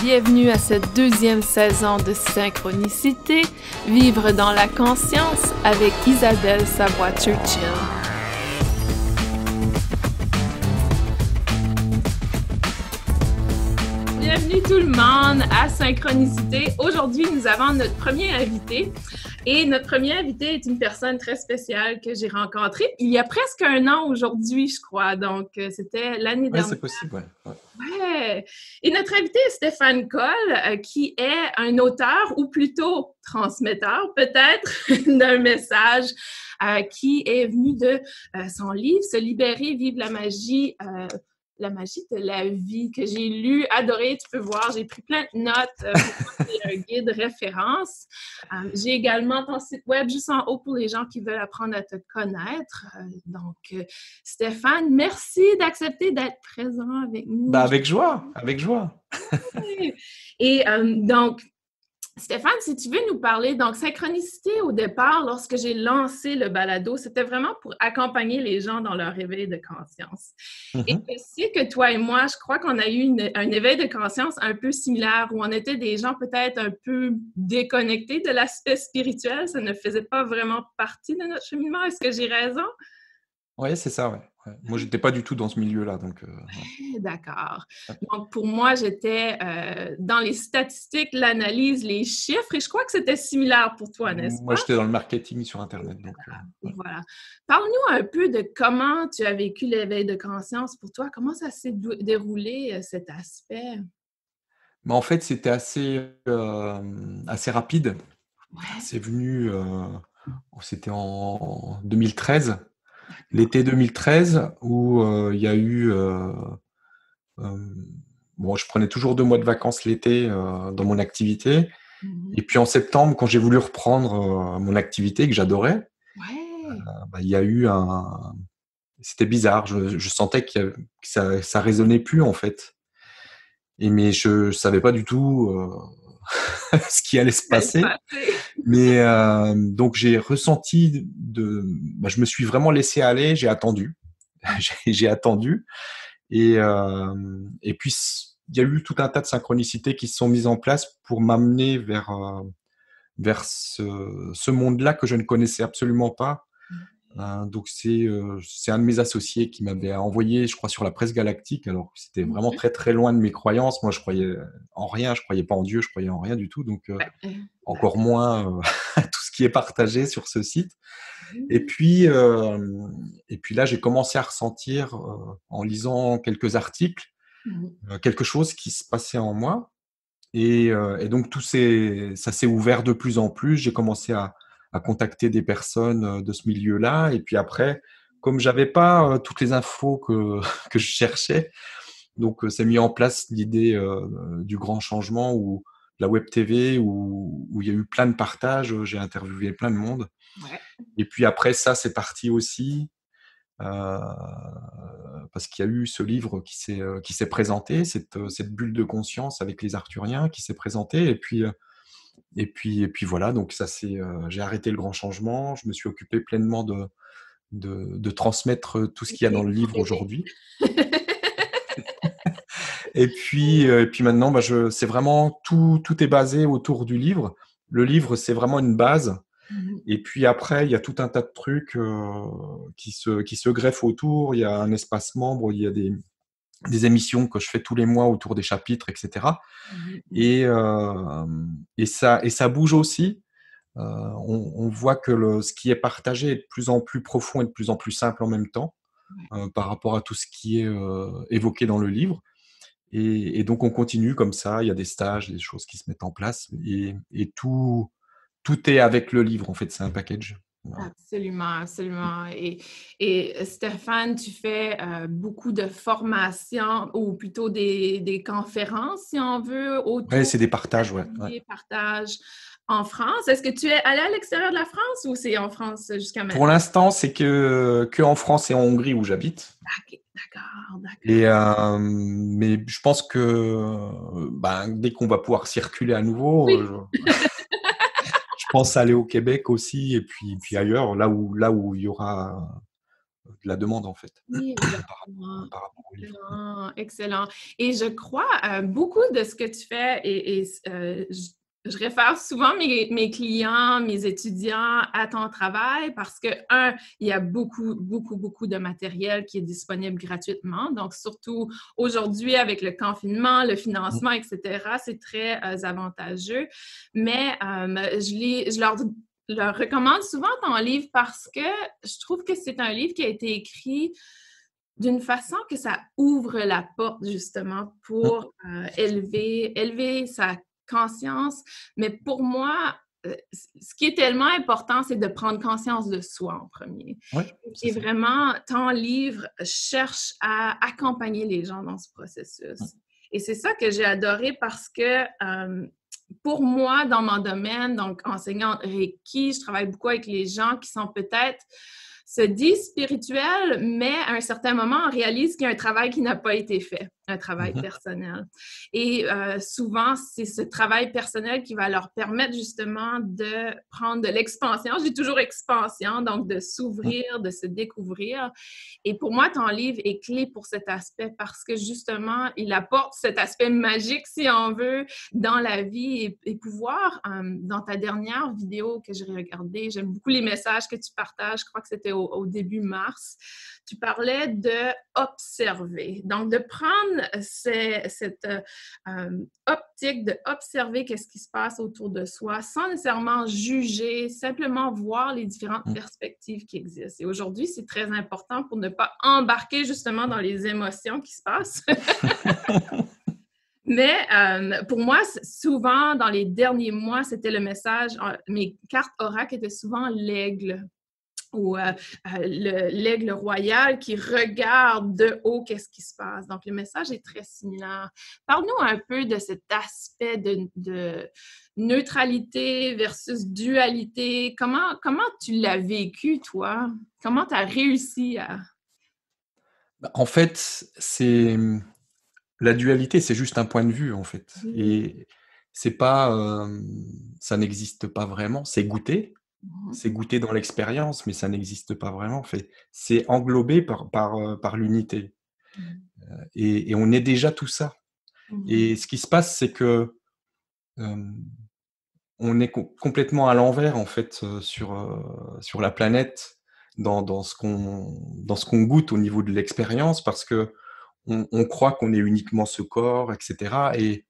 Bienvenue à cette deuxième saison de Synchronicité, Vivre dans la conscience avec Isabelle Savoie-Churchill. Bienvenue tout le monde à Synchronicité. Aujourd'hui, nous avons notre premier invité. Et notre premier invité est une personne très spéciale que j'ai rencontrée il y a presque un an aujourd'hui, je crois. Donc, c'était l'année dernière. Oui, c'est possible, ouais. Ouais. Et notre invité est Stéphane Coll, qui est un auteur, ou plutôt transmetteur, peut-être, d'un message qui est venu de son livre « Se libérer, vivre la magie de la vie » que j'ai lu, adoré, tu peux voir, j'ai pris plein de notes, c'est un guide référence. J'ai également ton site web juste en haut pour les gens qui veulent apprendre à te connaître. Donc, Stéphane, merci d'accepter d'être présent avec nous. Avec joie, avec joie. Et donc, Stéphane, si tu veux nous parler, donc Synchronicité au départ, lorsque j'ai lancé le balado, c'était vraiment pour accompagner les gens dans leur éveil de conscience. Et je sais que toi et moi, je crois qu'on a eu un éveil de conscience un peu similaire, où on était des gens peut-être un peu déconnectés de l'aspect spirituel, ça ne faisait pas vraiment partie de notre cheminement. Est-ce que j'ai raison? Oui, c'est ça, ouais. Moi, je n'étais pas du tout dans ce milieu-là, donc... D'accord. Donc, pour moi, j'étais dans les statistiques, l'analyse, les chiffres, et je crois que c'était similaire pour toi, n'est-ce pas? Moi, j'étais dans le marketing sur Internet. Donc, Voilà. Parle-nous un peu de comment tu as vécu l'éveil de conscience pour toi. Comment ça s'est déroulé, cet aspect? Mais en fait, c'était assez rapide. Ouais. C'est venu... c'était en 2013, l'été 2013, où il y a eu... bon, je prenais toujours 2 mois de vacances l'été dans mon activité. Et puis en septembre, quand j'ai voulu reprendre mon activité que j'adorais, il y a eu un... C'était bizarre, je sentais que ça résonnait plus en fait. Mais je savais pas du tout ce qui allait se passer. Mais donc j'ai ressenti je me suis vraiment laissé aller, j'ai attendu. J'ai attendu. Et puis il y a eu tout un tas de synchronicités qui se sont mises en place pour m'amener vers ce monde-là que je ne connaissais absolument pas. Donc c'est un de mes associés qui m'avait envoyé, je crois, sur la presse galactique, alors que c'était vraiment très très loin de mes croyances. Moi, je croyais en rien, je croyais pas en Dieu, je croyais en rien du tout, donc encore moins tout ce qui est partagé sur ce site. Et puis là, j'ai commencé à ressentir, en lisant quelques articles, quelque chose qui se passait en moi. Et donc, ça s'est ouvert de plus en plus. J'ai commencé à contacter des personnes de ce milieu-là. Et puis après, comme j'avais pas toutes les infos que je cherchais, donc s'est mis en place l'idée du grand changement, ou la web TV, où il y a eu plein de partages. J'ai interviewé plein de monde. Ouais. Et puis après ça, c'est parti aussi. Parce qu'il y a eu ce livre qui s'est présenté, cette bulle de conscience avec les Arthuriens qui s'est présentée, et puis voilà. Donc ça j'ai arrêté le grand changement, je me suis occupé pleinement de transmettre tout ce qu'il y a dans le livre aujourd'hui. Et puis maintenant, c'est vraiment tout est basé autour du livre. Le livre, c'est vraiment une base. Et puis après, il y a tout un tas de trucs qui se greffent autour. Il y a un espace membre, il y a des émissions que je fais tous les mois autour des chapitres, etc. Et ça bouge aussi. On voit que ce qui est partagé est de plus en plus profond et de plus en plus simple en même temps, par rapport à tout ce qui est évoqué dans le livre. Et donc, on continue comme ça. Il y a des stages, des choses qui se mettent en place. Et tout est avec le livre, en fait. C'est un package. Voilà. Absolument, absolument. Et Stéphane, tu fais beaucoup de formations, ou plutôt des conférences, si on veut, autour... Oui, c'est des partages, Des partages en France. Est-ce que tu es allé à l'extérieur de la France, ou c'est en France jusqu'à maintenant? Pour l'instant, c'est que en France et en Hongrie où j'habite. Okay, d'accord. Et mais je pense que dès qu'on va pouvoir circuler à nouveau, oui. Je pense aller au Québec aussi, et puis ailleurs, là où il y aura la demande, en fait, Oui, exactement. par rapport au livre. Excellent, excellent. Et je crois, beaucoup de ce que tu fais je réfère souvent mes clients, mes étudiants à ton travail parce que, il y a beaucoup, beaucoup, beaucoup de matériel qui est disponible gratuitement. Donc, surtout aujourd'hui, avec le confinement, le financement, etc., c'est très avantageux. Mais je leur recommande souvent ton livre parce que je trouve que c'est un livre qui a été écrit d'une façon que ça ouvre la porte justement pour élever sa conscience. Mais pour moi, ce qui est tellement important, c'est de prendre conscience de soi en premier. Oui, c'est Et ça. vraiment, ton livre cherche à accompagner les gens dans ce processus. Et c'est ça que j'ai adoré parce que pour moi, dans mon domaine, donc enseignante Reiki, je travaille beaucoup avec les gens qui sont peut-être se disent spirituels, mais à un certain moment, on réalise qu'il y a un travail qui n'a pas été fait, un travail personnel. Et souvent, c'est ce travail personnel qui va leur permettre justement de prendre de l'expansion. Je dis toujours expansion, donc de s'ouvrir, de se découvrir. Et pour moi, ton livre est clé pour cet aspect parce que justement, il apporte cet aspect magique, si on veut, dans la vie et pouvoir, dans ta dernière vidéo que j'ai regardée, j'aime beaucoup les messages que tu partages, je crois que c'était au début mars, tu parlais de observer. Donc, de prendre cette optique de observer qu'est-ce qui se passe autour de soi sans nécessairement juger, simplement voir les différentes perspectives qui existent. Et aujourd'hui, c'est très important pour ne pas embarquer justement dans les émotions qui se passent. Mais pour moi, souvent, dans les derniers mois, c'était le message, mes cartes oracles étaient souvent l'aigle ou l'aigle royal qui regarde de haut qu'est-ce qui se passe. Donc, le message est très similaire. Parle-nous un peu de cet aspect de neutralité versus dualité. Comment tu l'as vécu, toi? Comment tu as réussi à... En fait, la dualité, c'est juste un point de vue, en fait. Oui. Et c'est pas, ça n'existe pas vraiment. C'est goûter dans l'expérience, mais ça n'existe pas vraiment. En fait, c'est englobé par l'unité. Et on est déjà tout ça. Et ce qui se passe, c'est que on est complètement à l'envers, en fait, sur la planète, dans ce qu'on goûte au niveau de l'expérience, parce que on croit qu'on est uniquement ce corps, etc. Et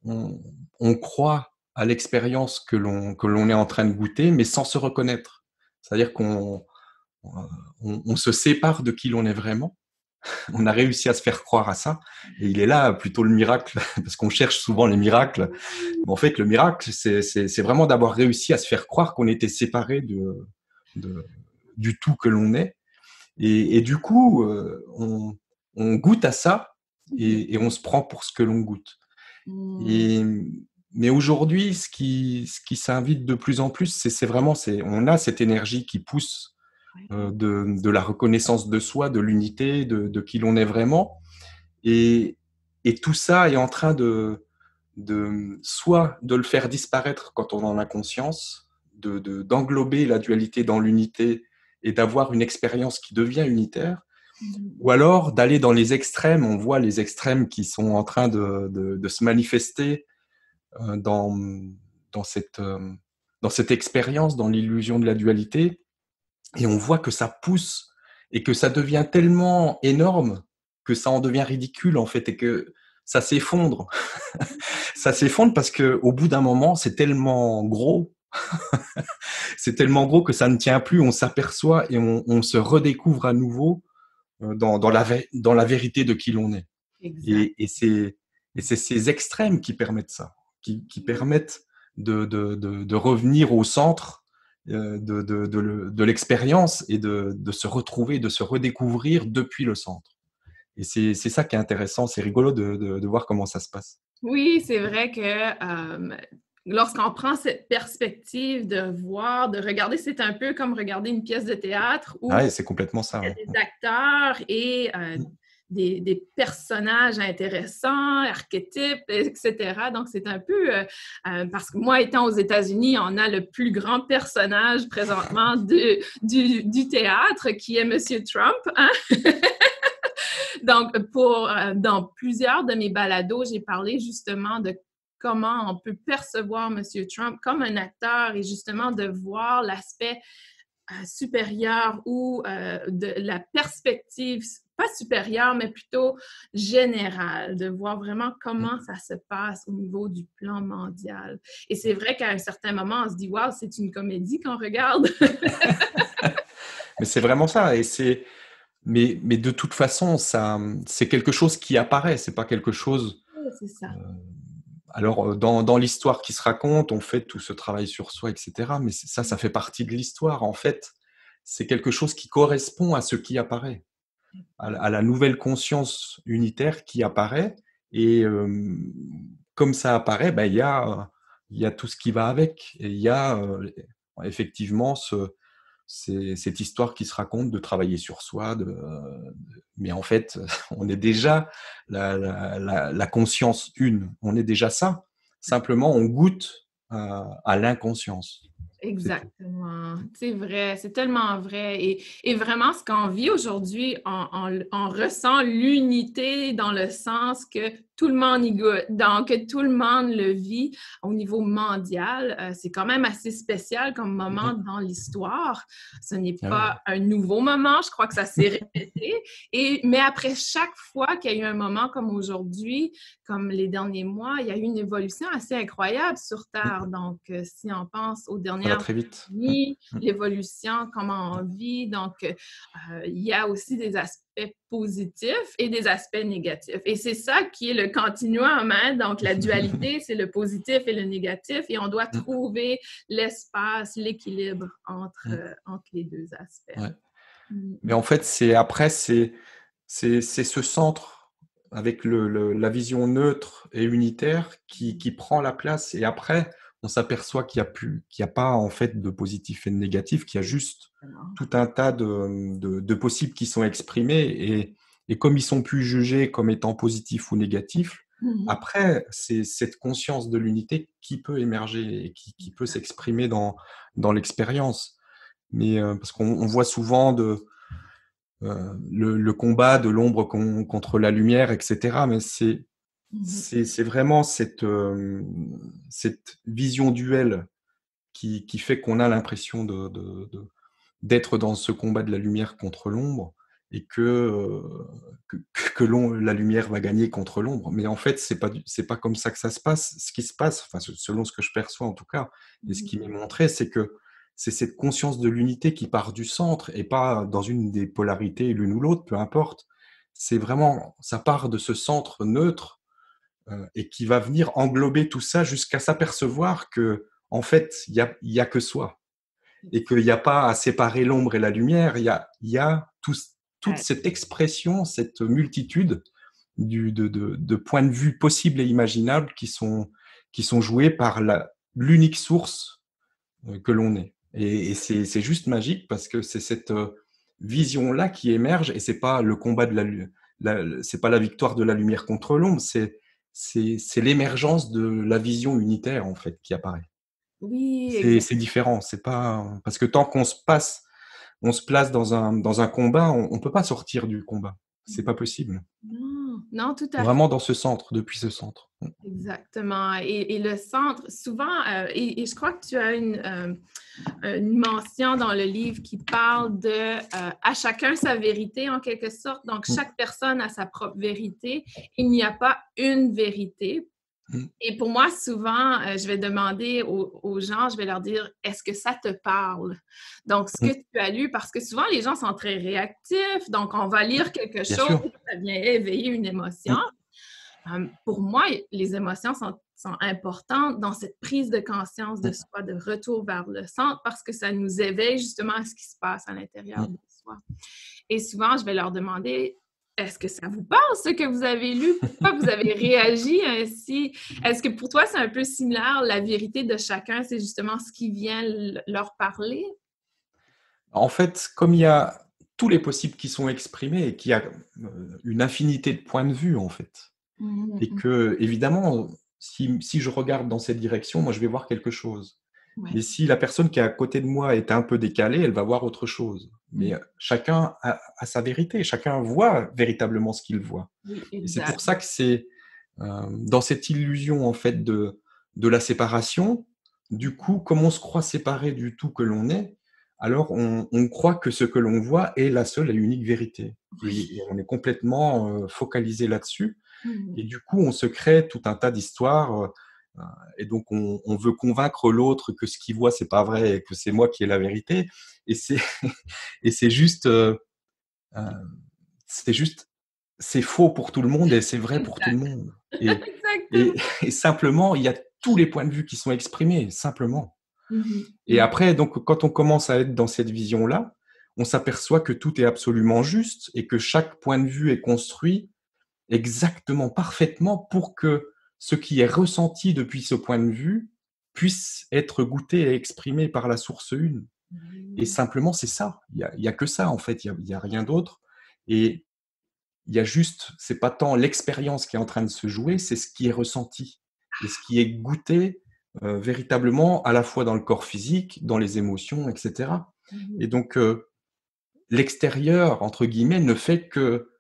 on croit à l'expérience que l'on est en train de goûter, mais sans se reconnaître. C'est-à-dire qu'on se sépare de qui l'on est vraiment. On a réussi à se faire croire à ça. Et il est là plutôt le miracle, parce qu'on cherche souvent les miracles. Mais en fait, le miracle, c'est vraiment d'avoir réussi à se faire croire qu'on était séparé du tout que l'on est. Et du coup, on goûte à ça et on se prend pour ce que l'on goûte. Mais aujourd'hui, ce qui s'invite de plus en plus, c'est vraiment, on a cette énergie qui pousse de la reconnaissance de soi, de l'unité, de qui l'on est vraiment. Et tout ça est en train soit de le faire disparaître quand on en a conscience, d'englober la dualité dans l'unité et d'avoir une expérience qui devient unitaire, ou alors d'aller dans les extrêmes. On voit les extrêmes qui sont en train de se manifester dans cette expérience, dans l'illusion de la dualité, et on voit que ça pousse et que ça devient tellement énorme que ça en devient ridicule, en fait, et que ça s'effondre. Ça s'effondre parce que au bout d'un moment, c'est tellement gros, c'est tellement gros que ça ne tient plus. On s'aperçoit et on se redécouvre à nouveau dans la vérité de qui l'on est. Exact. Et c'est ces extrêmes qui permettent ça, qui permettent de revenir au centre de l'expérience et de se retrouver, de se redécouvrir depuis le centre. Et c'est ça qui est intéressant, c'est rigolo de voir comment ça se passe. Oui, c'est vrai que lorsqu'on prend cette perspective de voir, de regarder, c'est un peu comme regarder une pièce de théâtre où Ah, et c'est complètement ça. il y a Ouais. des acteurs et des personnages intéressants, archétypes, etc. Donc, c'est un peu... parce que moi, étant aux États-Unis, on a le plus grand personnage présentement du théâtre, qui est Monsieur Trump. Hein? Donc, dans plusieurs de mes balados, j'ai parlé justement de comment on peut percevoir Monsieur Trump comme un acteur et justement de voir l'aspect supérieur ou de la perspective, pas supérieure, mais plutôt générale, de voir vraiment comment ça se passe au niveau du plan mondial. Et c'est vrai qu'à un certain moment, on se dit « Wow, c'est une comédie qu'on regarde! » Mais c'est vraiment ça. Mais de toute façon, c'est quelque chose qui apparaît. C'est pas quelque chose... C'est ça. Alors, dans l'histoire qui se raconte, on fait tout ce travail sur soi, etc. Mais ça fait partie de l'histoire. En fait, c'est quelque chose qui correspond à ce qui apparaît, à la nouvelle conscience unitaire qui apparaît. Et comme ça apparaît, ben, il y a tout ce qui va avec. Et il y a effectivement cette histoire qui se raconte de travailler sur soi. Mais en fait, on est déjà la conscience une. On est déjà ça. Simplement, on goûte à l'inconscience. Exactement. C'est vrai, c'est tellement vrai. Et vraiment, ce qu'on vit aujourd'hui, on ressent l'unité dans le sens que tout le monde y goûte, donc tout le monde le vit au niveau mondial. C'est quand même assez spécial comme moment dans l'histoire. Ce n'est pas un nouveau moment, je crois que ça s'est répété. Mais après chaque fois qu'il y a eu un moment comme aujourd'hui, comme les derniers mois, il y a eu une évolution assez incroyable sur Terre. Donc, si on pense aux dernières très vite. L'évolution, comment on vit. Donc, il y a aussi des aspects positifs et des aspects négatifs. Et c'est ça qui est le continuum. Hein? Donc, la dualité, c'est le positif et le négatif. Et on doit trouver l'espace, l'équilibre entre les deux aspects. Ouais. Mais en fait, c'est ce centre avec la vision neutre et unitaire qui prend la place. Et après, on s'aperçoit qu'il n'y a pas en fait de positif et de négatif, qu'il y a juste tout un tas de possibles qui sont exprimés. Et comme ils sont plus jugés comme étant positifs ou négatifs, après, c'est cette conscience de l'unité qui peut émerger et qui peut s'exprimer dans l'expérience. Mais parce qu'on voit souvent le combat de l'ombre contre la lumière, etc. Mais c'est vraiment cette vision duelle qui fait qu'on a l'impression d'être dans ce combat de la lumière contre l'ombre et que la lumière va gagner contre l'ombre. Mais en fait, c'est pas comme ça que ça se passe. Ce qui se passe, enfin, selon ce que je perçois en tout cas, et ce qui m'est montré, c'est que c'est cette conscience de l'unité qui part du centre et pas dans une des polarités, l'une ou l'autre, peu importe. C'est vraiment, ça part de ce centre neutre et qui va venir englober tout ça jusqu'à s'apercevoir que, en fait, il y a que soi et qu'il n'y a pas à séparer l'ombre et la lumière. Il y a toute cette expression, cette multitude de points de vue possibles et imaginables qui sont joués par l'unique source que l'on est. Et c'est juste magique parce que c'est cette vision-là qui émerge et c'est pas le combat c'est pas la victoire de la lumière contre l'ombre, c'est l'émergence de la vision unitaire en fait qui apparaît. Oui, c'est différent, c'est pas parce que tant qu'on se place dans un combat, on peut pas sortir du combat. C'est pas possible. Non, tout à fait. Vraiment dans ce centre, depuis ce centre. Exactement. Et le centre, souvent, et je crois que tu as une mention dans le livre qui parle de à chacun sa vérité en quelque sorte. Donc, chaque personne a sa propre vérité. Il n'y a pas une vérité. Et pour moi, souvent, je vais demander aux gens, je vais leur dire, est-ce que ça te parle? Donc, ce que tu as lu, parce que souvent, les gens sont très réactifs, donc on va lire quelque chose, ça vient éveiller une émotion. Pour moi, les émotions sont importantes dans cette prise de conscience de soi, de retour vers le centre, parce que ça nous éveille justement à ce qui se passe à l'intérieur de soi. Et souvent, je vais leur demander, est-ce que ça vous parle, ce que vous avez lu? Pourquoi vous avez réagi ainsi? Est-ce que pour toi, c'est un peu similaire? La vérité de chacun, c'est justement ce qui vient leur parler? En fait, comme il y a tous les possibles qui sont exprimés et qu'il y a une infinité de points de vue, en fait. Et que, évidemment, si je regarde dans cette direction, moi, je vais voir quelque chose. Ouais. Mais si la personne qui est à côté de moi est un peu décalée, elle va voir autre chose. Mais chacun a sa vérité, chacun voit véritablement ce qu'il voit. Oui, Et c'est exact. pour ça que c'est dans cette illusion, en fait, de la séparation, du coup, comme on se croit séparé du tout que l'on est, alors on croit que ce que l'on voit est la seule et unique vérité. Et on est complètement focalisé là-dessus. Et du coup, on se crée tout un tas d'histoires. Et donc, on veut convaincre l'autre que ce qu'il voit, c'est pas vrai et que c'est moi qui ai la vérité. Et c'est, et euh, c'est juste, c'est faux pour tout le monde et c'est vrai pour tout le monde. Et, Exactement. et, et simplement, il y a tous les points de vue qui sont exprimés, simplement. Mhm. Et après, donc, quand on commence à être dans cette vision-là, on s'aperçoit que tout est absolument juste et que chaque point de vue est construit exactement, parfaitement pour que ce qui est ressenti depuis ce point de vue puisse être goûté et exprimé par la source une. Et simplement, c'est ça. Il y a que ça, en fait. Il y a rien d'autre. Et il y a juste, c'est pas tant l'expérience qui est en train de se jouer, c'est ce qui est ressenti et ce qui est goûté véritablement à la fois dans le corps physique, dans les émotions, etc. Et donc, l'extérieur, entre guillemets, ne fait que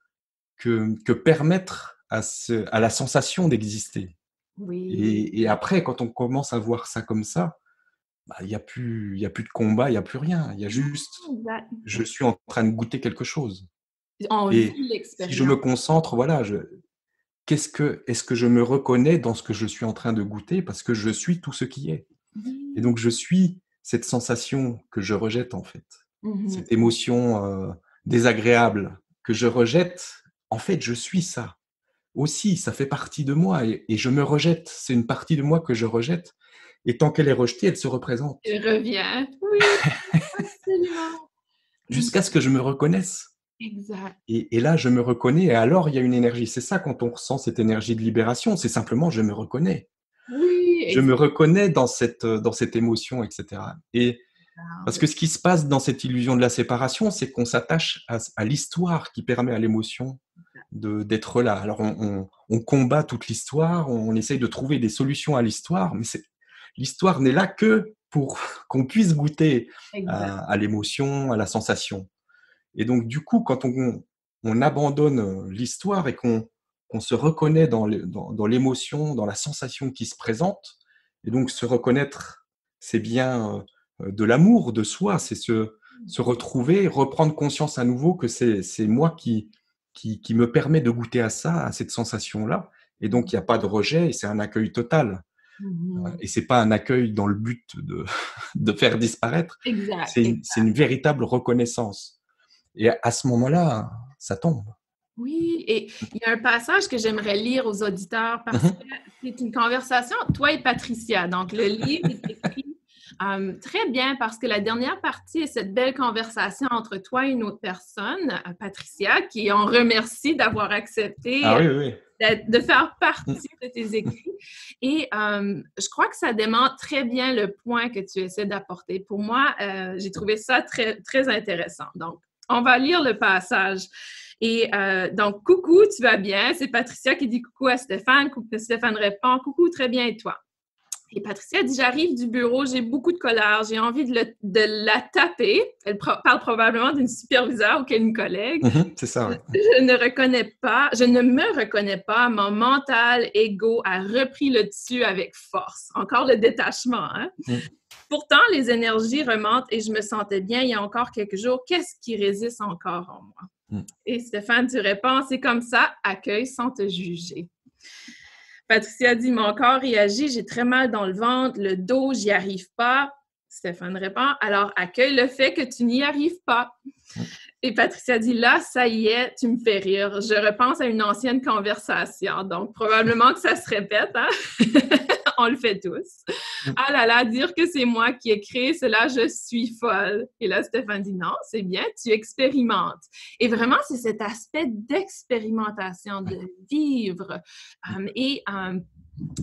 permettre à la sensation d'exister. Oui. Et après, quand on commence à voir ça comme ça, bah, il y a plus de combat, il y a plus rien. Il y a juste, Exact. je suis en train de goûter quelque chose. On vit Et si je me l'expérience. concentre, voilà, est-ce que je me reconnais dans ce que je suis en train de goûter parce que je suis tout ce qui est. Et Oui. donc, je suis cette sensation que je rejette, en fait. Mhm. Cette émotion désagréable que je rejette, en fait, je suis ça. Aussi, ça fait partie de moi et je me rejette. C'est une partie de moi que je rejette. Et tant qu'elle est rejetée, elle se représente Il revient. Oui, absolument. Mhm. jusqu'à ce que je me reconnaisse. Exact. Et là, je me reconnais et alors il y a une énergie. C'est ça quand on ressent cette énergie de libération, c'est simplement je me reconnais. Oui, Je me exact. reconnais dans cette émotion, etc. Et parce que ce qui se passe dans cette illusion de la séparation, c'est qu'on s'attache à l'histoire qui permet à l'émotion d'être là. Alors on combat toute l'histoire, on essaye de trouver des solutions à l'histoire, mais l'histoire n'est là que pour qu'on puisse goûter Exact. à l'émotion, à la sensation. Et donc du coup, quand on abandonne l'histoire et qu'on se reconnaît dans l'émotion, dans la sensation qui se présente, et donc se reconnaître, c'est bien de l'amour de soi, c'est se retrouver, reprendre conscience à nouveau que c'est moi qui me permet de goûter à ça, à cette sensation-là. Et donc, il n'y a pas de rejet, et c'est un accueil total. Mhm. Et c'est pas un accueil dans le but de faire disparaître, Exact. c'est une véritable reconnaissance. Et à ce moment-là, ça tombe. Oui, et il y a un passage que j'aimerais lire aux auditeurs parce que Mhm. c'est une conversation, toi et Patricia. Donc, le livre est écrit très bien parce que la dernière partie est cette belle conversation entre toi et une autre personne, Patricia, qui on remercie d'avoir accepté Ah oui, oui, de faire oui. partie de tes écrits. Et je crois que ça démontre très bien le point que tu essaies d'apporter. Pour moi, j'ai trouvé ça très, très intéressant. Donc, on va lire le passage. Et donc, coucou, tu vas bien? C'est Patricia qui dit coucou à Stéphane. Stéphane répond, coucou, très bien, et toi? Et Patricia dit, j'arrive du bureau, j'ai beaucoup de colère, j'ai envie de la taper. Elle parle probablement d'une superviseure ou d'une collègue. Mhm, c'est ça, ouais. Je ne me reconnais pas, mon mental égo a repris le dessus avec force. Encore le détachement, hein? Mhm. Pourtant, les énergies remontent et je me sentais bien il y a encore quelques jours. Qu'est-ce qui résiste encore en moi? Mhm. Et Stéphane, tu réponds, c'est comme ça, accueille sans te juger. Patricia dit, mon corps réagit, j'ai très mal dans le ventre, le dos, j'y arrive pas. Stéphane répond, alors accueille le fait que tu n'y arrives pas. Et Patricia dit, là, ça y est, tu me fais rire. Je repense à une ancienne conversation. Donc, probablement que ça se répète, hein? On le fait tous. Ah là là, dire que c'est moi qui ai créé cela, je suis folle. Et là, Stéphane dit, non, c'est bien, tu expérimentes. Et vraiment, c'est cet aspect d'expérimentation, de vivre.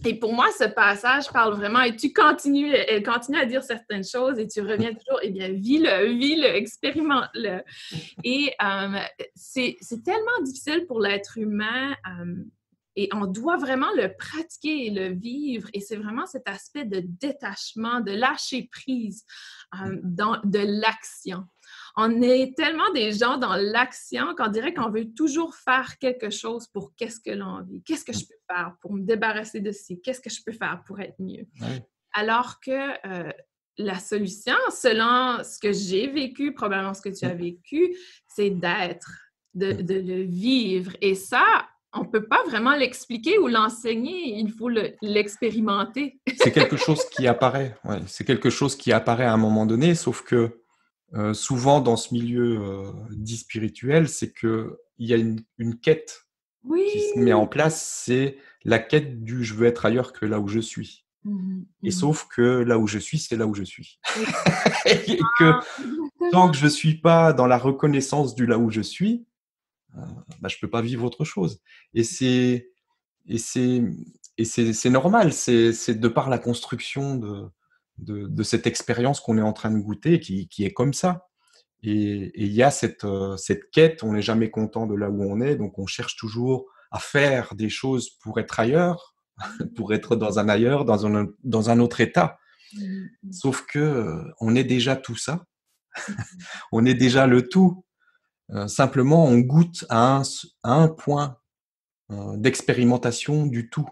Et pour moi, ce passage parle vraiment, et elle continue à dire certaines choses et tu reviens toujours, eh bien, vis-le, expérimente-le. Et c'est tellement difficile pour l'être humain et on doit vraiment le pratiquer et le vivre. Et c'est vraiment cet aspect de détachement, de lâcher prise de l'action. On est tellement des gens dans l'action qu'on dirait qu'on veut toujours faire quelque chose pour qu'est-ce que l'on vit. Qu'est-ce que je peux faire pour me débarrasser de ci? Qu'est-ce que je peux faire pour être mieux? Oui. Alors que la solution, selon ce que j'ai vécu, probablement ce que tu as vécu, c'est d'être, de le vivre. Et ça, on ne peut pas vraiment l'expliquer ou l'enseigner, il faut l'expérimenter. C'est quelque chose qui apparaît, ouais. C'est quelque chose qui apparaît à un moment donné, sauf que souvent dans ce milieu dit spirituel, c'est qu'il y a une quête qui se met en place, c'est la quête du « je veux être ailleurs que là où je suis ». Et sauf que là où je suis, c'est là où je suis. Et que tant que je ne suis pas dans la reconnaissance du là où je suis, je ne peux pas vivre autre chose. Et c'est normal, c'est de par la construction de cette expérience qu'on est en train de goûter qui est comme ça. Et il y a cette quête, on n'est jamais content de là où on est, donc on cherche toujours à faire des choses pour être ailleurs, pour être dans un ailleurs, dans un autre état. Sauf que on est déjà tout ça, on est déjà le tout. Simplement, on goûte à un point d'expérimentation du tout.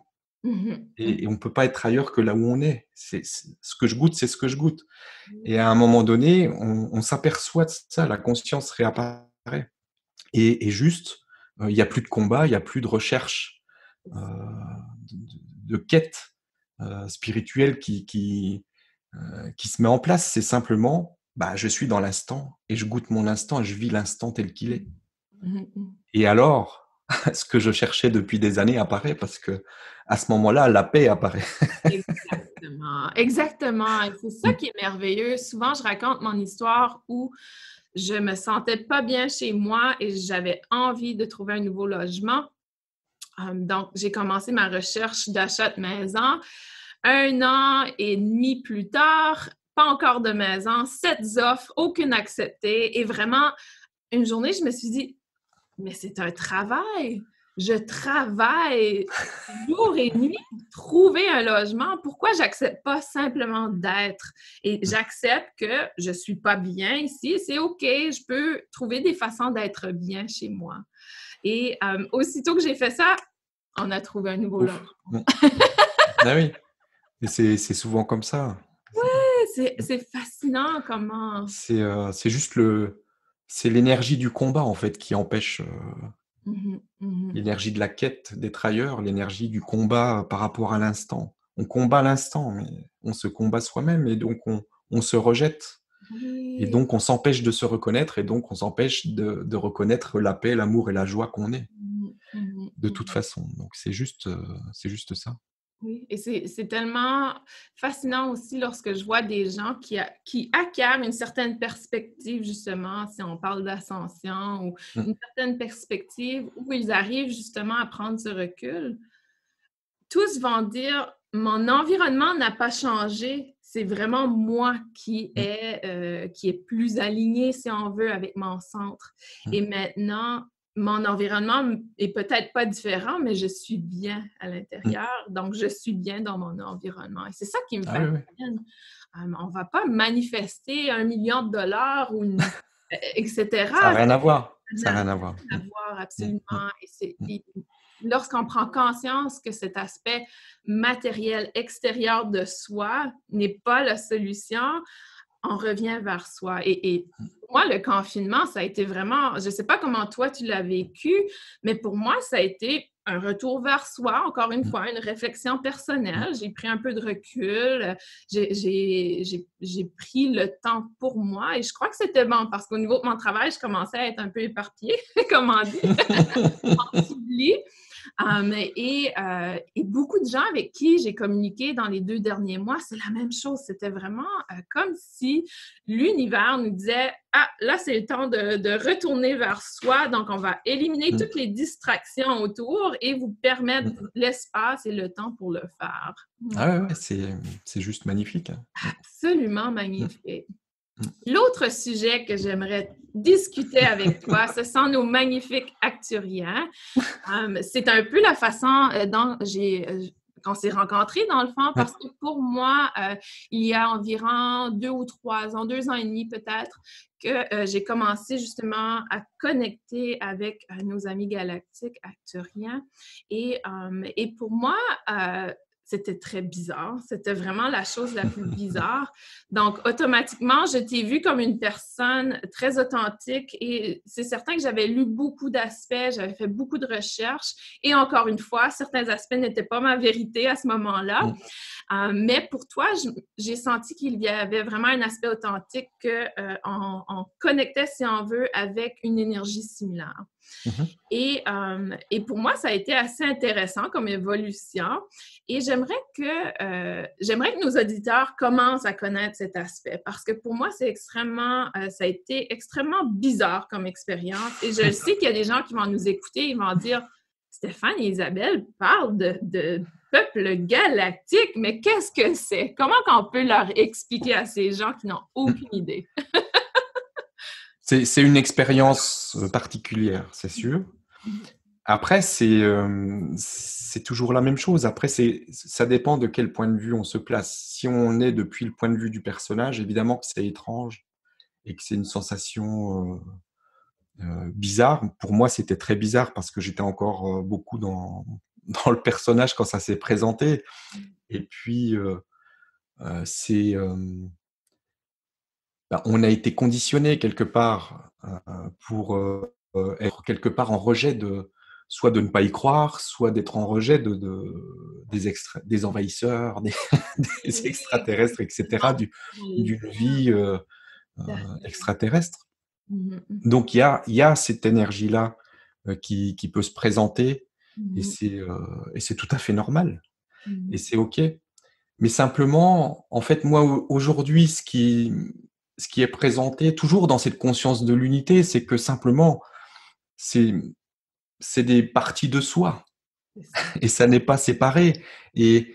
Et on ne peut pas être ailleurs que là où on est. Ce que je goûte, c'est ce que je goûte. Et à un moment donné, on s'aperçoit de ça, la conscience réapparaît. Et juste, il n'y a plus de combat, il n'y a plus de recherche, de quête spirituelle qui se met en place. C'est simplement, je suis dans l'instant et je goûte mon instant et je vis l'instant tel qu'il est. Et alors, ce que je cherchais depuis des années apparaît parce que à ce moment-là, la paix apparaît. Exactement. Et c'est ça qui est merveilleux. Souvent, je raconte mon histoire où je me sentais pas bien chez moi et j'avais envie de trouver un nouveau logement. Donc, j'ai commencé ma recherche d'achat de maison. 1 an et demi plus tard, pas encore de maison, 7 offres, aucune acceptée. Et vraiment, une journée, je me suis dit, mais c'est un travail. Je travaille jour et nuit pour trouver un logement. Pourquoi j'accepte pas simplement d'être? Et j'accepte que je suis pas bien ici. C'est OK, je peux trouver des façons d'être bien chez moi. Et aussitôt que j'ai fait ça, on a trouvé un nouveau logement. Ah oui, et c'est souvent comme ça. Oui, c'est fascinant comment... C'est juste c'est l'énergie du combat, en fait, qui empêche l'énergie de la quête d'être ailleurs, l'énergie du combat par rapport à l'instant. On combat l'instant, mais on se combat soi-même et donc on se rejette. Oui. Et donc on s'empêche de se reconnaître et donc on s'empêche de reconnaître la paix, l'amour et la joie qu'on est. De toute façon. Donc c'est juste ça. Oui, et c'est tellement fascinant aussi lorsque je vois des gens qui acquièrent une certaine perspective, justement, si on parle d'ascension, ou une certaine perspective où ils arrivent justement à prendre ce recul. Tous vont dire, mon environnement n'a pas changé, c'est vraiment moi qui est plus aligné, si on veut, avec mon centre. Et maintenant, mon environnement est peut-être pas différent, mais je suis bien à l'intérieur, donc je suis bien dans mon environnement. Et c'est ça qui me fascine. Oui. On ne va pas manifester $1 million ou etc. Ça n'a rien à voir. Ça n'a rien à voir. Absolument. Et lorsqu'on prend conscience que cet aspect matériel extérieur de soi n'est pas la solution, on revient vers soi. Et pour moi, le confinement, ça a été vraiment, je ne sais pas comment toi tu l'as vécu, mais pour moi, ça a été un retour vers soi, encore une fois, une réflexion personnelle. J'ai pris un peu de recul, j'ai pris le temps pour moi et je crois que c'était bon parce qu'au niveau de mon travail, je commençais à être un peu éparpillée, comme on dit, en Et beaucoup de gens avec qui j'ai communiqué dans les 2 derniers mois, c'est la même chose. C'était vraiment comme si l'univers nous disait « Ah, là, c'est le temps de retourner vers soi. Donc, on va éliminer toutes les distractions autour et vous permettre l'espace et le temps pour le faire. » Ah ouais, c'est juste magnifique. Absolument magnifique. L'autre sujet que j'aimerais discuter avec toi, ce sont nos magnifiques acturiens. C'est un peu la façon dont qu'on s'est rencontrés, dans le fond, parce que pour moi, il y a environ 2 ou 3 ans, 2 ans et demi peut-être, que j'ai commencé justement à connecter avec nos amis galactiques acturiens. Et pour moi, c'était très bizarre. C'était vraiment la chose la plus bizarre. Donc, automatiquement, je t'ai vue comme une personne très authentique et c'est certain que j'avais lu beaucoup d'aspects, j'avais fait beaucoup de recherches et encore une fois, certains aspects n'étaient pas ma vérité à ce moment-là. Mais pour toi, j'ai senti qu'il y avait vraiment un aspect authentique qu'on connectait, si on veut, avec une énergie similaire. Et pour moi, ça a été assez intéressant comme évolution. Et j'aimerais que nos auditeurs commencent à connaître cet aspect parce que pour moi, ça a été extrêmement bizarre comme expérience. Et je sais qu'il y a des gens qui vont nous écouter, ils vont dire Stéphane et Isabelle parlent de peuple galactique, mais qu'est-ce que c'est? Comment qu'on peut leur expliquer à ces gens qui n'ont aucune idée? C'est une expérience particulière, c'est sûr. Après, c'est toujours la même chose. Après, ça dépend de quel point de vue on se place. Si on est depuis le point de vue du personnage, évidemment que c'est étrange et que c'est une sensation bizarre. Pour moi, c'était très bizarre parce que j'étais encore beaucoup dans le personnage quand ça s'est présenté. Et puis, on a été conditionné quelque part pour être quelque part en rejet soit de ne pas y croire, soit d'être en rejet des envahisseurs, des extraterrestres, etc., d'une vie extraterrestre. Donc, il y a cette énergie-là qui peut se présenter et c'est tout à fait normal et c'est OK. Mais simplement, en fait, moi, aujourd'hui, ce qui est présenté toujours dans cette conscience de l'unité, c'est que simplement, c'est des parties de soi et ça n'est pas séparé. Et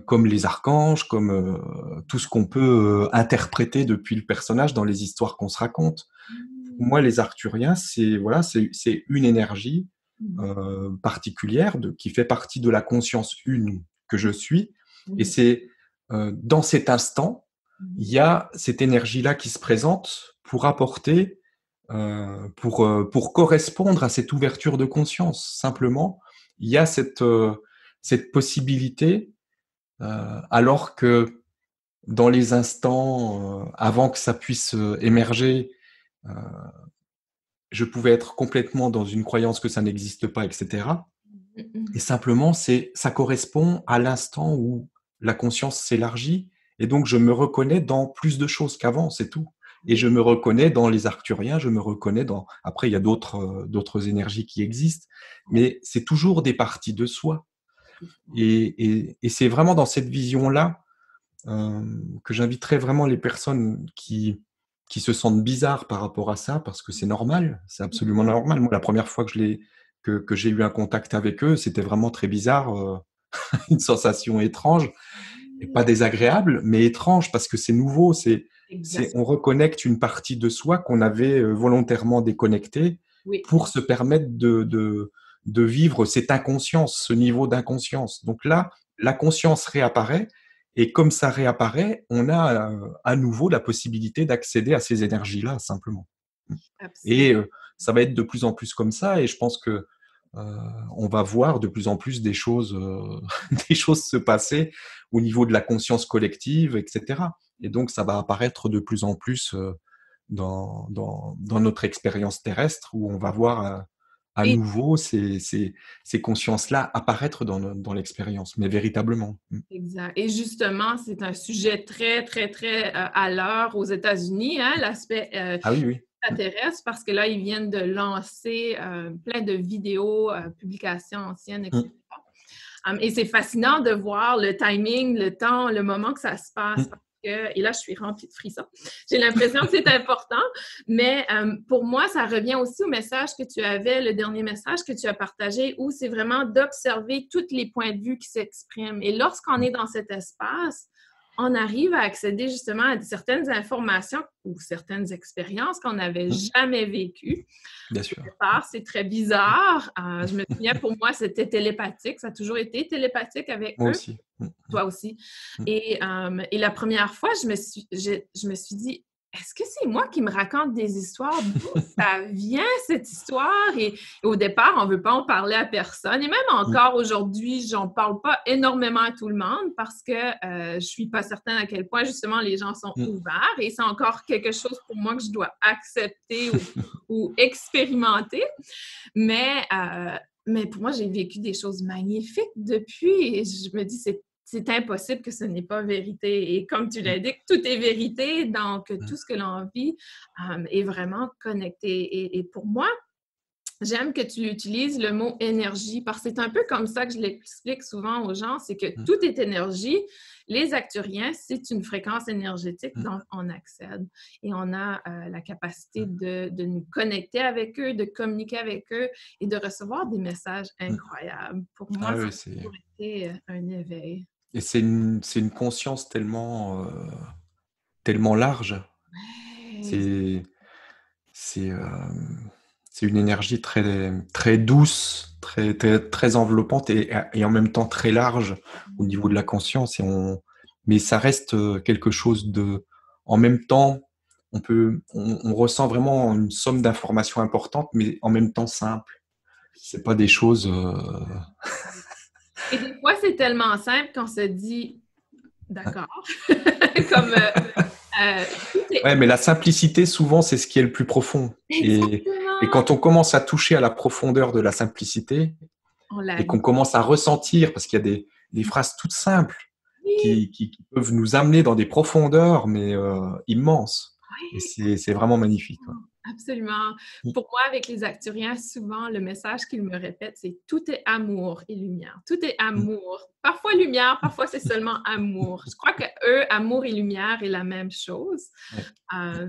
comme les archanges, comme tout ce qu'on peut interpréter depuis le personnage dans les histoires qu'on se raconte. Pour moi, les arthuriens, c'est une énergie particulière qui fait partie de la conscience une que je suis. Et c'est dans cet instant, il y a cette énergie-là qui se présente pour apporter, pour correspondre à cette ouverture de conscience. Simplement, il y a cette possibilité, alors que dans les instants avant que ça puisse émerger, je pouvais être complètement dans une croyance que ça n'existe pas, etc. Et simplement, ça correspond à l'instant où la conscience s'élargit et donc je me reconnais dans plus de choses qu'avant, c'est tout. Et je me reconnais dans les arcturiens, je me reconnais dans... Après, il y a d'autres énergies qui existent, mais c'est toujours des parties de soi. Et c'est vraiment dans cette vision-là que j'inviterais vraiment les personnes qui se sentent bizarres par rapport à ça, parce que c'est normal, c'est absolument normal. Moi, la première fois que j'ai eu un contact avec eux, c'était vraiment très bizarre, une sensation étrange, et pas désagréable, mais étrange, parce que c'est nouveau, on reconnecte une partie de soi qu'on avait volontairement déconnectée pour se permettre de vivre cette inconscience, ce niveau d'inconscience. Donc là, la conscience réapparaît, et comme ça réapparaît, on a à nouveau la possibilité d'accéder à ces énergies-là, simplement. Absolument. Et ça va être de plus en plus comme ça, et je pense que on va voir de plus en plus des choses, des choses se passer au niveau de la conscience collective, etc. Et donc, ça va apparaître de plus en plus dans notre expérience terrestre, où on va voir à nouveau ces consciences-là apparaître dans l'expérience, mais véritablement. Exact. Et justement, c'est un sujet très, très, très à l'heure aux États-Unis, hein, l'aspect ah oui, oui. t'intéresse parce que là, ils viennent de lancer plein de vidéos, publications anciennes, etc. Et c'est fascinant de voir le timing, le temps, le moment que ça se passe. Et là, je suis remplie de frissons. J'ai l'impression que c'est important, mais pour moi, ça revient aussi au message que tu avais, le dernier message que tu as partagé, où c'est vraiment d'observer tous les points de vue qui s'expriment. Et lorsqu'on est dans cet espace, on arrive à accéder justement à certaines informations ou certaines expériences qu'on n'avait jamais vécues. Bien sûr. Au départ, c'est très bizarre. Je me souviens, pour moi, c'était télépathique. Ça a toujours été télépathique avec Moi eux. aussi. Toi aussi. Et la première fois, je me suis dit, est-ce que c'est moi qui me raconte des histoires? D'où ça vient, cette histoire? Et au départ, on ne veut pas en parler à personne. Et même encore aujourd'hui, j'en parle pas énormément à tout le monde parce que je ne suis pas certaine à quel point, justement, les gens sont ouverts. Et c'est encore quelque chose pour moi que je dois accepter ou expérimenter. Mais pour moi, j'ai vécu des choses magnifiques depuis. Et je me dis, c'est impossible que ce n'est pas vérité. Et comme tu l'as dit, tout est vérité, donc tout ce que l'on vit est vraiment connecté. Et pour moi, j'aime que tu utilises le mot énergie parce que c'est un peu comme ça que je l'explique souvent aux gens, c'est que tout est énergie. Les acturiens, c'est une fréquence énergétique dont on accède et on a la capacité de nous connecter avec eux, de communiquer avec eux et de recevoir des messages incroyables. Pour moi, ça a toujours été un éveil. Et c'est une conscience tellement large. Ouais. C'est une énergie très, très douce, très, très, très enveloppante et en même temps très large au niveau de la conscience. Mais ça reste quelque chose de... En même temps, on ressent vraiment une somme d'informations importantes, mais en même temps simple. C'est pas des choses... Et des fois, c'est tellement simple qu'on se dit, d'accord, comme... Ouais, mais la simplicité, souvent, c'est ce qui est le plus profond. Et quand on commence à toucher à la profondeur de la simplicité, et qu'on commence à ressentir, parce qu'il y a des phrases toutes simples qui peuvent nous amener dans des profondeurs, mais immenses. Et c'est vraiment magnifique. Ouais. Absolument. Pour moi, avec les acturiens, souvent, le message qu'ils me répètent, c'est « tout est amour et lumière ». Tout est amour. Parfois lumière, parfois c'est seulement amour. Je crois que eux, amour et lumière est la même chose.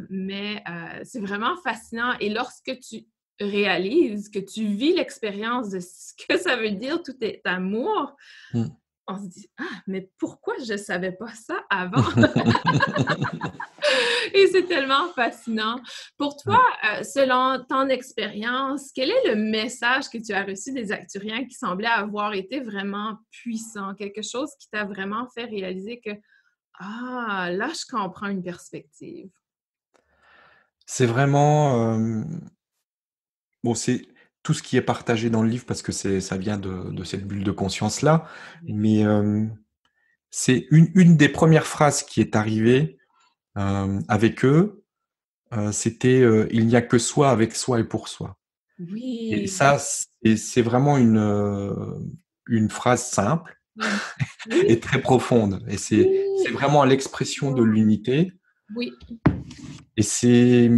Mais c'est vraiment fascinant. Et lorsque tu réalises que tu vis l'expérience de ce que ça veut dire « tout est amour », on se dit « Ah, mais pourquoi je ne savais pas ça avant? » Et c'est tellement fascinant. Pour toi, selon ton expérience, quel est le message que tu as reçu des acturiens qui semblait avoir été vraiment puissant? Quelque chose qui t'a vraiment fait réaliser que « Ah, là, je comprends une perspective. » C'est vraiment... bon, c'est tout ce qui est partagé dans le livre parce que ça vient de cette bulle de conscience-là. Mais c'est une des premières phrases qui est arrivée avec eux. C'était « il n'y a que soi avec soi et pour soi ». Et Oui. ça, c'est vraiment une phrase simple et très profonde. Et c'est vraiment l'expression de l'unité. Oui. Et c'est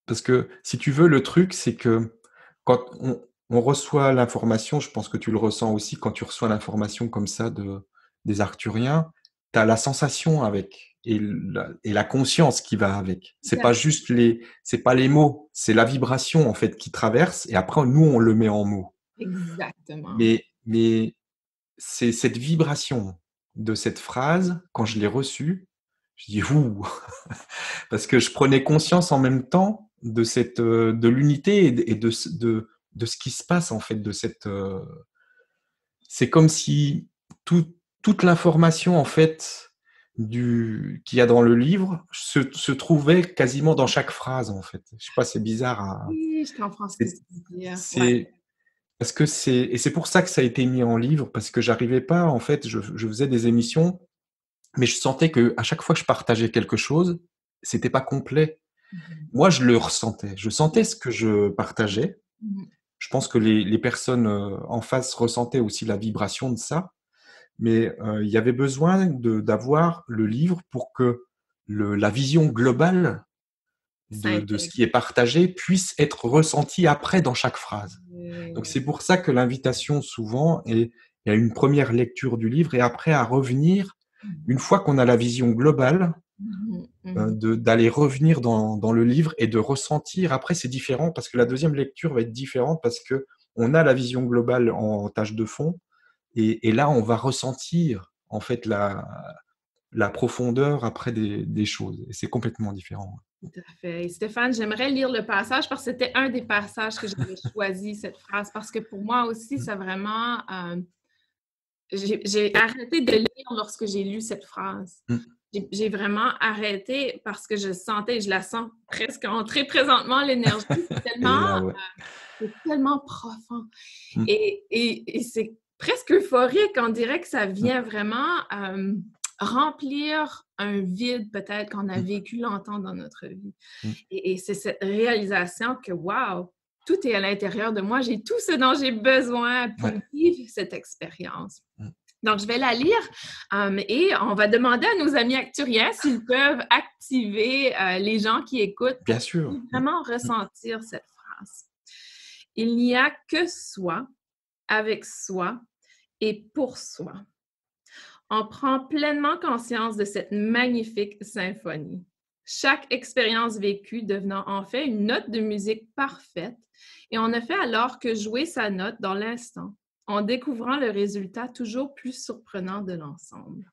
parce que, si tu veux, le truc, c'est que quand on reçoit l'information, je pense que tu le ressens aussi quand tu reçois l'information comme ça des Arthuriens, tu as la sensation avec et la conscience qui va avec. C'est pas juste c'est pas les mots, c'est la vibration en fait qui traverse et après nous on le met en mots. Exactement. Mais c'est cette vibration de cette phrase, quand je l'ai reçue, je dis ouh, parce que je prenais conscience en même temps de l'unité et de ce qui se passe en fait c'est comme si toute l'information en fait qu'il y a dans le livre se trouvait quasiment dans chaque phrase en fait. Je sais pas, c'est bizarre Oui, je comprends ce que tu veux dire. Parce que c'est pour ça que ça a été mis en livre, parce que j'arrivais pas en fait, je faisais des émissions, mais je sentais que à chaque fois que je partageais quelque chose, c'était pas complet. Moi, je le ressentais. Je sentais ce que je partageais. Je pense que les personnes en face ressentaient aussi la vibration de ça. Mais il y avait besoin d'avoir le livre pour que la vision globale de ce qui est partagé puisse être ressentie après dans chaque phrase. Donc c'est pour ça que l'invitation souvent est à une première lecture du livre et après à revenir, une fois qu'on a la vision globale, d'aller revenir dans le livre et de ressentir. Après, c'est différent parce que la deuxième lecture va être différente parce que on a la vision globale en tâche de fond et là, on va ressentir en fait la profondeur après des choses. Et c'est complètement différent. Tout à fait. Et Stéphane, j'aimerais lire le passage parce que c'était un des passages que j'avais choisi, cette phrase, parce que pour moi aussi, ça vraiment... j'ai arrêté de lire lorsque j'ai lu cette phrase. J'ai vraiment arrêté parce que je sentais, je la sens presque entrer présentement, l'énergie. C'est tellement profond. Et c'est presque euphorique. On dirait que ça vient vraiment remplir un vide peut-être qu'on a vécu longtemps dans notre vie. Et c'est cette réalisation que, wow, tout est à l'intérieur de moi. J'ai tout ce dont j'ai besoin pour vivre cette expérience. Donc, je vais la lire et on va demander à nos amis acturiens s'ils peuvent activer les gens qui écoutent Bien sûr. pour vraiment ressentir cette phrase. Il n'y a que soi, avec soi et pour soi. On prend pleinement conscience de cette magnifique symphonie. Chaque expérience vécue devenant en fait une note de musique parfaite et on ne fait alors que jouer sa note dans l'instant, en découvrant le résultat toujours plus surprenant de l'ensemble.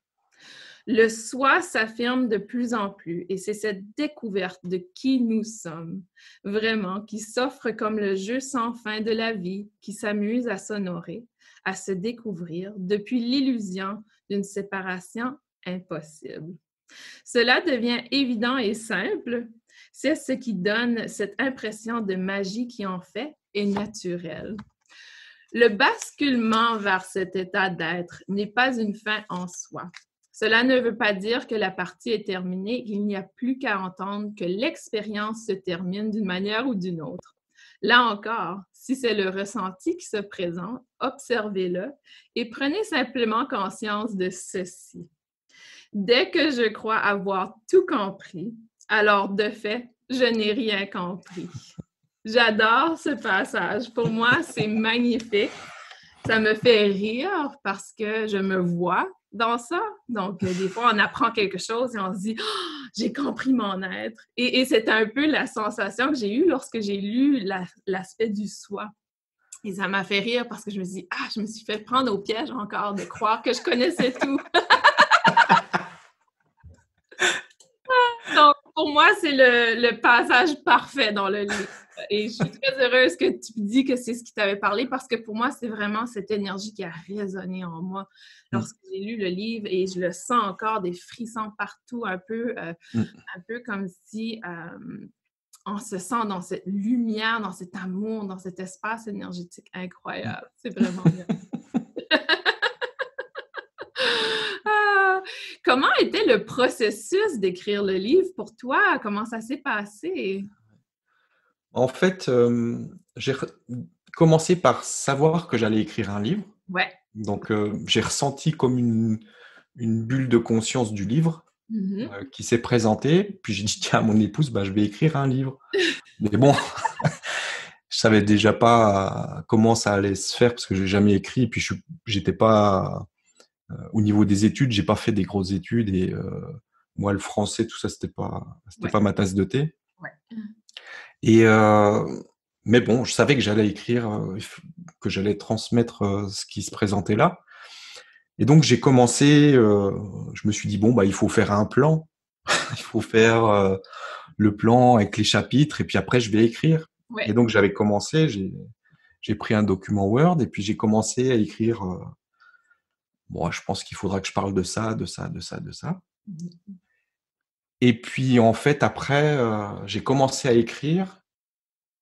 Le soi s'affirme de plus en plus et c'est cette découverte de qui nous sommes, vraiment, qui s'offre comme le jeu sans fin de la vie, qui s'amuse à s'honorer, à se découvrir depuis l'illusion d'une séparation impossible. Cela devient évident et simple, c'est ce qui donne cette impression de magie qui en fait est naturelle. Le basculement vers cet état d'être n'est pas une fin en soi. Cela ne veut pas dire que la partie est terminée et qu'il n'y a plus qu'à entendre que l'expérience se termine d'une manière ou d'une autre. Là encore, si c'est le ressenti qui se présente, observez-le et prenez simplement conscience de ceci. Dès que je crois avoir tout compris, alors de fait, je n'ai rien compris. J'adore ce passage. Pour moi, c'est magnifique. Ça me fait rire parce que je me vois dans ça. Donc, des fois, on apprend quelque chose et on se dit oh, « j'ai compris mon être ». Et c'est un peu la sensation que j'ai eue lorsque j'ai lu l'aspect du soi. Et ça m'a fait rire parce que je me suis dit « ah, je me suis fait prendre au piège encore de croire que je connaissais tout ». Donc, pour moi, c'est le passage parfait dans le livre. Et je suis très heureuse que tu dis que c'est ce qui t'avait parlé parce que pour moi, c'est vraiment cette énergie qui a résonné en moi lorsque j'ai lu le livre et je le sens encore, des frissons partout, un peu comme si on se sent dans cette lumière, dans cet amour, dans cet espace énergétique incroyable. C'est vraiment bien. Comment était le processus d'écrire le livre pour toi? Comment ça s'est passé? En fait, j'ai commencé par savoir que j'allais écrire un livre. Ouais. Donc, j'ai ressenti comme une bulle de conscience du livre qui s'est présentée. Puis j'ai dit, tiens, à mon épouse, bah, je vais écrire un livre. Mais bon, je savais déjà pas comment ça allait se faire parce que j'ai jamais écrit. Et puis, j'étais pas... au niveau des études, j'ai pas fait des grosses études. Et moi, le français, tout ça, c'était pas ma tasse de thé. Ouais. Et mais bon, je savais que j'allais écrire, que j'allais transmettre ce qui se présentait là. Et donc j'ai commencé, je me suis dit bon bah il faut faire un plan, il faut faire le plan avec les chapitres et puis après je vais écrire. Ouais. Et donc j'avais commencé, j'ai pris un document Word et puis j'ai commencé à écrire. Bon, je pense qu'il faudra que je parle de ça, de ça, de ça, de ça. Et puis en fait après j'ai commencé à écrire.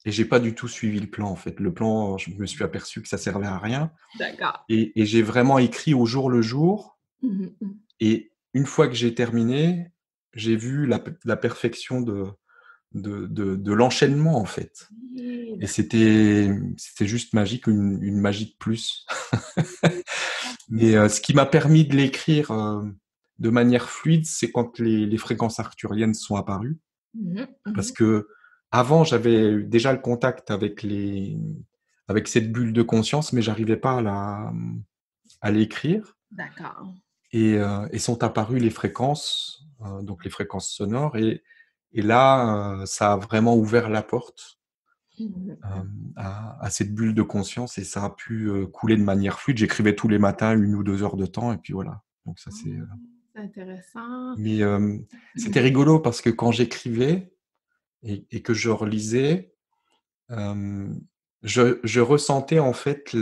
Et j'ai pas du tout suivi le plan, en fait. Le plan, je me suis aperçu que ça servait à rien. D'accord. Et j'ai vraiment écrit au jour le jour. Et une fois que j'ai terminé, j'ai vu la perfection de l'enchaînement, en fait. Et c'était juste magique, une magie de plus. Mais ce qui m'a permis de l'écrire de manière fluide, c'est quand les fréquences arcturiennes sont apparues. Parce que avant, j'avais déjà le contact avec cette bulle de conscience, mais j'arrivais pas à l'écrire. D'accord. Et sont apparues les fréquences, donc les fréquences sonores. Et là, ça a vraiment ouvert la porte à cette bulle de conscience et ça a pu couler de manière fluide. J'écrivais tous les matins 1 ou 2 heures de temps et puis voilà. Donc ça c'est. C'est intéressant. Mais c'était rigolo parce que quand j'écrivais et que je relisais, je ressentais en fait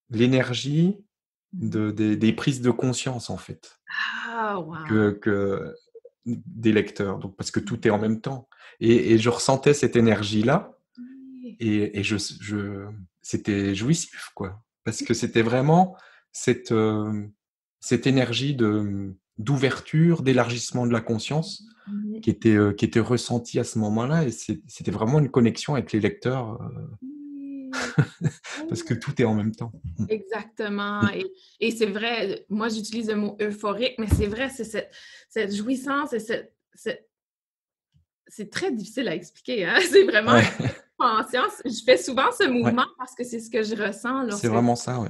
l'énergie des prises de conscience en fait Ah, wow. que des lecteurs. Donc parce que tout est en même temps et je ressentais cette énergie là. Et c'était jouissif, quoi. Parce que c'était vraiment cette énergie d'ouverture, d'élargissement de la conscience qui était ressentie à ce moment-là. Et c'était vraiment une connexion avec les lecteurs, parce que tout est en même temps. Exactement. Et c'est vrai, moi j'utilise le mot euphorique, mais c'est vrai, c'est cette jouissance et c'est très difficile à expansion. Hein? C'est vraiment Ouais. une expansion. Je fais souvent ce mouvement parce que c'est ce que je ressens C'est lorsque... vraiment ça, ouais.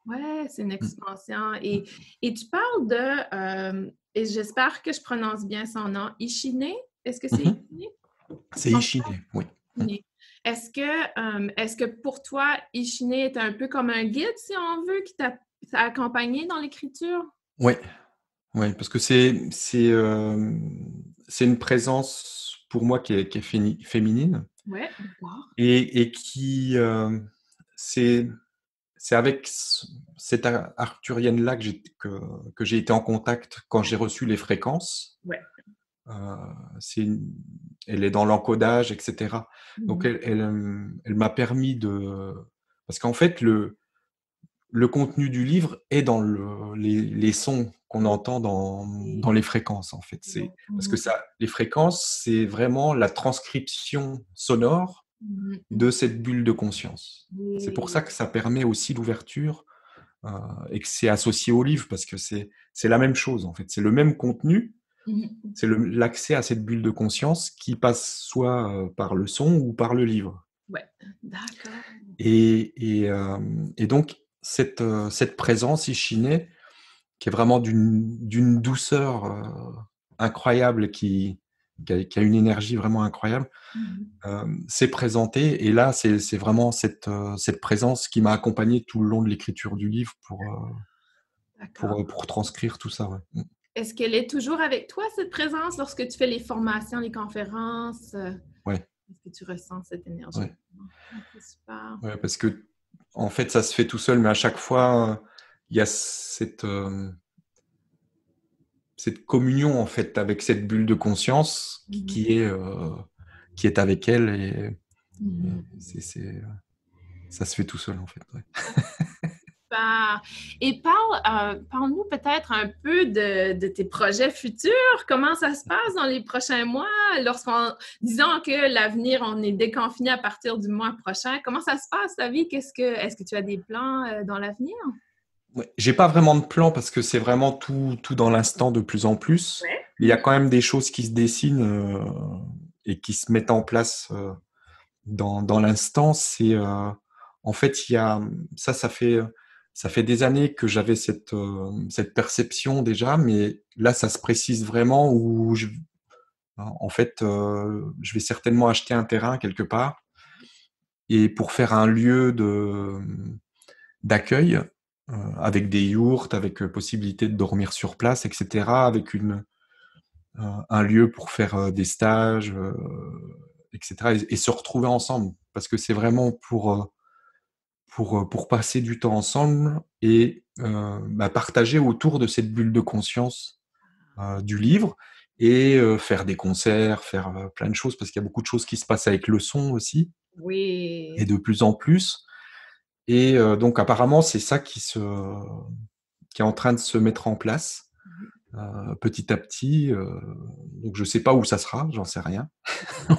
Ouais, c'est une expansion. Et tu parles de, et j'espère que je prononce bien son nom, Ishine. Est-ce que c'est Ishine? C'est Ishine, oui. Ishine. Est-ce que pour toi, Ishine est un peu comme un guide, si on veut, qui t'a accompagné dans l'écriture? Oui, ouais, parce que c'est une présence pour moi qui est féminine. Ouais, d'accord. Et qui, c'est avec cette arcturienne-là que j'ai été en contact quand j'ai reçu les fréquences. Ouais. Elle est dans l'encodage, et cetera. Donc Mhm. elle m'a permis parce qu'en fait le contenu du livre est dans les sons qu'on entend dans les fréquences, en fait. Parce que les fréquences, c'est vraiment la transcription sonore de cette bulle de conscience. C'est pour ça que ça permet aussi l'ouverture et que c'est associé au livre, parce que c'est la même chose, en fait. C'est le même contenu, c'est l'accès à cette bulle de conscience qui passe soit par le son ou par le livre. Ouais, d'accord. Et donc, cette présence Ishine, qui est vraiment d'une douceur incroyable, qui a une énergie vraiment incroyable, s'est présentée. Et là, c'est vraiment cette présence qui m'a accompagné tout le long de l'écriture du livre D'accord. pour transcrire tout ça. Ouais. Est-ce qu'elle est toujours avec toi, cette présence, lorsque tu fais les formations, les conférences? Ouais, Est-ce que tu ressens cette énergie? ouais. C'est super. Ouais, parce que, en fait, ça se fait tout seul, mais à chaque fois, il y a cette communion, en fait, avec cette bulle de conscience qui est avec elle. Et ça se fait tout seul, en fait. Ouais. Super. Et parle-nous peut-être un peu de tes projets futurs. Comment ça se passe dans les prochains mois? Disons que l'avenir, on est déconfiné à partir du mois prochain. Comment ça se passe, ta vie? Est-ce que tu as des plans dans l'avenir? Ouais. J'ai pas vraiment de plan parce que c'est vraiment tout dans l'instant de plus en plus. Ouais. Il y a quand même des choses qui se dessinent et qui se mettent en place dans l'instant. En fait, ça fait des années que j'avais cette perception déjà, mais là, ça se précise vraiment où en fait, je vais certainement acheter un terrain quelque part et pour faire un lieu d'accueil avec des yourtes, avec possibilité de dormir sur place, etc., avec un lieu pour faire des stages, etc., et se retrouver ensemble, parce que c'est vraiment pour passer du temps ensemble et partager autour de cette bulle de conscience du livre et faire des concerts, faire plein de choses, parce qu'il y a beaucoup de choses qui se passent avec le son aussi, et Oui. de plus en plus. Et donc apparemment, c'est ça qui est en train de se mettre en place petit à petit. Donc je sais pas où ça sera, j'en sais rien.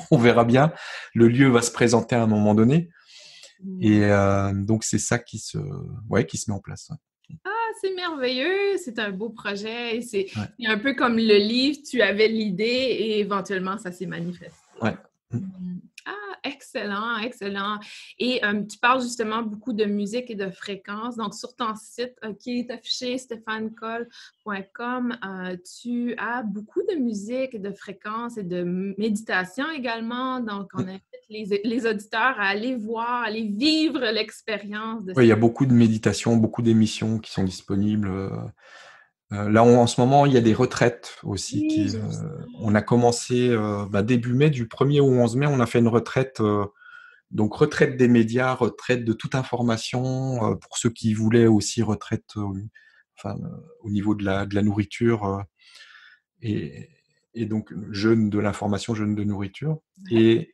On verra bien. Le lieu va se présenter à un moment donné. Et donc c'est ça qui se met en place. Ouais. Ah, c'est merveilleux, c'est un beau projet. C'est un peu comme le livre, tu avais l'idée et éventuellement, ça s'est manifesté. Ouais. Ah, excellent, excellent. Et tu parles justement beaucoup de musique et de fréquences. Donc, sur ton site qui est affiché, stéphanecoll.com, tu as beaucoup de musique, de fréquences et de méditation également. Donc, on invite les auditeurs à aller voir, à aller vivre l'expérience de Oui, il y a beaucoup de méditations, beaucoup d'émissions qui sont disponibles. Là, en ce moment, il y a des retraites aussi. Oui, On a commencé début mai, du 1er au 11 mai, on a fait une retraite, donc retraite des médias, retraite de toute information, pour ceux qui voulaient aussi retraite au niveau de la nourriture, et donc jeûne de l'information, jeûne de nourriture. Et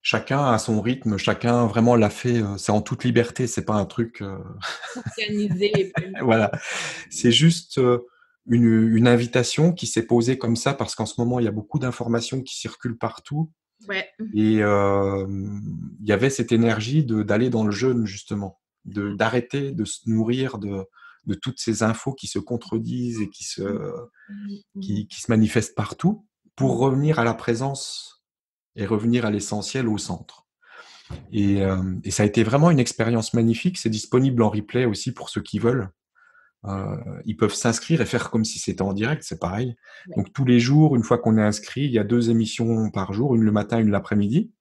chacun a son rythme, chacun vraiment l'a fait, c'est en toute liberté, c'est pas un truc organisé. voilà, c'est juste une invitation qui s'est posée comme ça parce qu'en ce moment, il y a beaucoup d'informations qui circulent partout. Ouais. Et il y avait cette énergie d'aller dans le jeûne, justement, d'arrêter de se nourrir de toutes ces infos qui se contredisent et qui se manifestent partout pour revenir à la présence et revenir à l'essentiel, au centre. Et ça a été vraiment une expérience magnifique. C'est disponible en replay aussi pour ceux qui veulent. Ils peuvent s'inscrire et faire comme si c'était en direct, c'est pareil. Donc tous les jours, une fois qu'on est inscrit, il y a 2 émissions par jour, une le matin, une l'après-midi.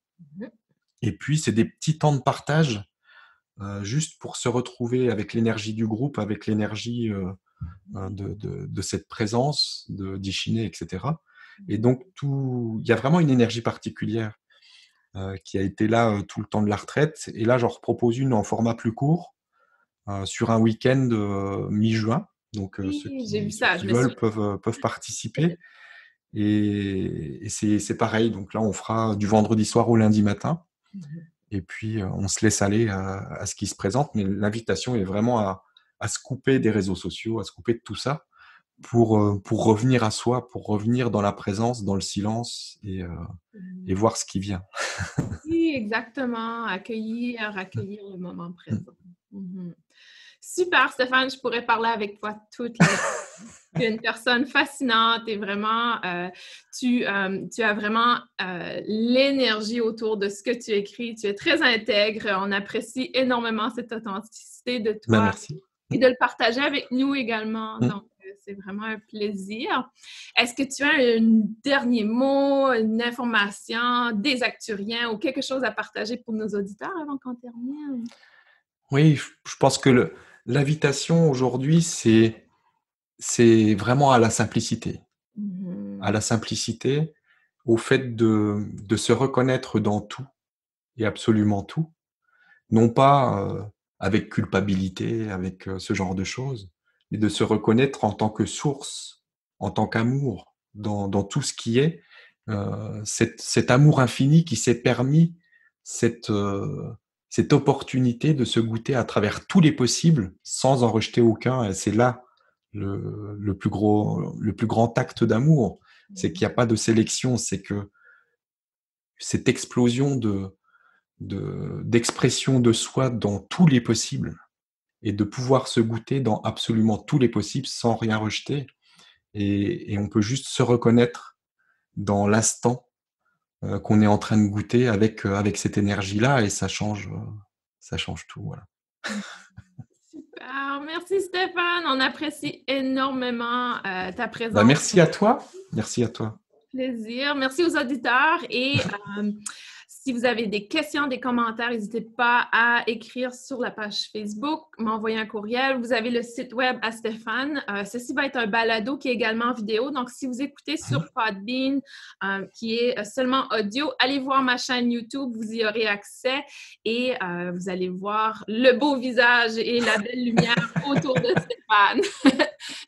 Et puis c'est des petits temps de partage, juste pour se retrouver avec l'énergie du groupe, avec l'énergie de cette présence, d'Ishiné, etc. Et donc il y a vraiment une énergie particulière qui a été là tout le temps de la retraite. Et là, j'en propose une en format plus court, sur un week-end mi-juin. Donc ceux qui veulent peuvent participer. Et c'est pareil. Donc là, on fera du vendredi soir au lundi matin. Et puis, on se laisse aller à ce qui se présente. Mais l'invitation est vraiment à se couper des réseaux sociaux, à se couper de tout ça pour revenir à soi, pour revenir dans la présence, dans le silence et voir ce qui vient. Oui, exactement. Accueillir le moment présent. Super, Stéphane, je pourrais parler avec toi toute la journée. Tu es une personne fascinante et vraiment, tu as vraiment l'énergie autour de ce que tu écris. Tu es très intègre. On apprécie énormément cette authenticité de toi. Merci. Et de le partager avec nous également. Donc, c'est vraiment un plaisir. Est-ce que tu as un dernier mot, une information, des acturiens ou quelque chose à partager pour nos auditeurs avant qu'on termine? Oui, je pense que l'invitation aujourd'hui, c'est vraiment à la simplicité. À la simplicité, au fait de se reconnaître dans tout et absolument tout. Non pas avec culpabilité, avec ce genre de choses, mais de se reconnaître en tant que source, en tant qu'amour, dans tout ce qui est, cet amour infini qui s'est permis cette opportunité de se goûter à travers tous les possibles sans en rejeter aucun. Et c'est là le plus grand acte d'amour. C'est qu'il n'y a pas de sélection, c'est que cette explosion d'expression de soi dans tous les possibles et de pouvoir se goûter dans absolument tous les possibles sans rien rejeter. Et on peut juste se reconnaître dans l'instant qu'on est en train de goûter avec cette énergie-là, et ça change tout. Voilà. Super, merci Stéphane, on apprécie énormément ta présence. Merci à toi. Merci à toi. Plaisir. Merci aux auditeurs et si vous avez des questions, des commentaires, n'hésitez pas à écrire sur la page Facebook, m'envoyer un courriel. Vous avez le site web à Stéphane. Ceci va être un balado qui est également en vidéo. Donc, si vous écoutez sur Podbean, qui est seulement audio, allez voir ma chaîne YouTube. Vous y aurez accès et vous allez voir le beau visage et la belle lumière autour de Stéphane.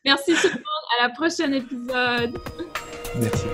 Merci tout le monde. À la prochaine épisode. Merci.